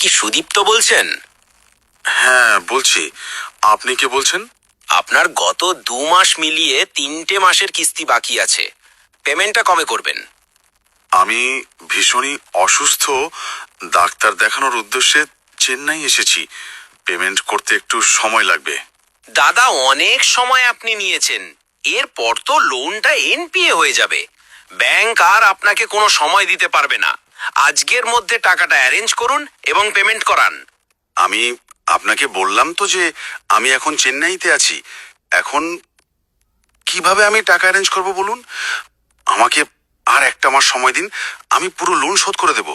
কি সুদীপ্ত বলছেন? হ্যাঁ বলছি। আপনি কে বলছেন? আপনার গত 2 মাস মিলিয়ে 3টে মাসের কিস্তি বাকি আছে। পেমেন্টটা কবে করবেন? আমি ভীষণই অসুস্থ, ডাক্তার দেখানোর উদ্দেশ্যে চেন্নাই এসেছি। পেমেন্ট করতে একটু সময় লাগবে। দাদা, অনেক সময় আপনি নিয়েছেন। এরপর তো লোনটা এনপিএ হয়ে যাবে। ব্যাংক আর আপনাকে কোনো সময় দিতে পারবে না। আজকের মধ্যে টাকাটা অ্যারেঞ্জ করুন এবং পেমেন্ট করান। আমি আপনাকে বললাম তো যে আমি এখন চেন্নাইতে আছি। এখন কিভাবে আমি টাকা অ্যারেঞ্জ করব বলুন? আমাকে আর একটা মাস সময় দিন, আমি পুরো লোন শোধ করে দেব।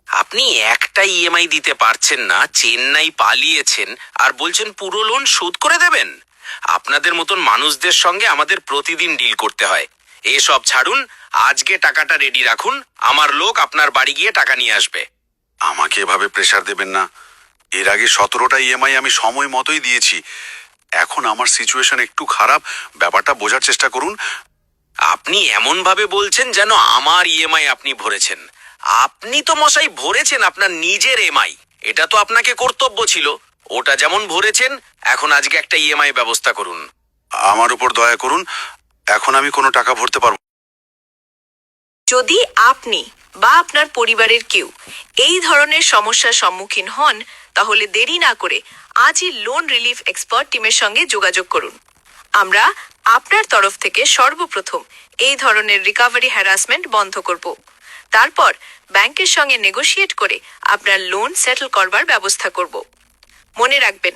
আপনি একটা ইএমআই দিতে পারছেন না, চেন্নাই পালিয়েছেন, আর বলছেন পুরো লোন শোধ করে দেবেন? আপনাদের মতন মানুষদের সঙ্গে আমাদের প্রতিদিন ডিল করতে হয়। এসব ছাড়ুন, আজকে টাকাটা রেডি রাখুন। আমার লোক আপনার বাড়ি গিয়ে টাকা নিয়ে আসবে। আমাকে এভাবে প্রেসার দেবেন না। এর আগে 17টা ইএমআই আমি সময় মতোই দিয়েছি। এখন আমার সিচুয়েশন একটু খারাপ, ব্যাপারটা বোঝার চেষ্টা করুন। আপনি এমন ভাবে বলছেন যেন আমার ইএমআই আপনি ভরেছেন। আপনি তো মশাই ভরেছেন আপনার নিজের এমআই। এটা তো আপনাকে কর্তব্য ছিল। ওটা যেমন ভরেছেন, এখন আজকে একটা ইএমআই ব্যবস্থা করুন। আমার উপর দয়া করুন, এখন আমি কোনো টাকা ভরতে পারবো। যদি আপনি বা আপনার পরিবারের কেউ এই ধরনের সমস্যার সম্মুখীন হন, তাহলে দেরি না করে আজই লোন রিলিফ এক্সপার্ট টিমের সঙ্গে যোগাযোগ করুন। আমরা আপনার তরফ থেকে সর্বপ্রথম এই ধরনের রিকভারি হ্যারাসমেন্ট বন্ধ করব। তারপর ব্যাংকের সঙ্গে নেগোশিয়েট করে আপনার লোন সেটেল করবার ব্যবস্থা করব। মনে রাখবেন,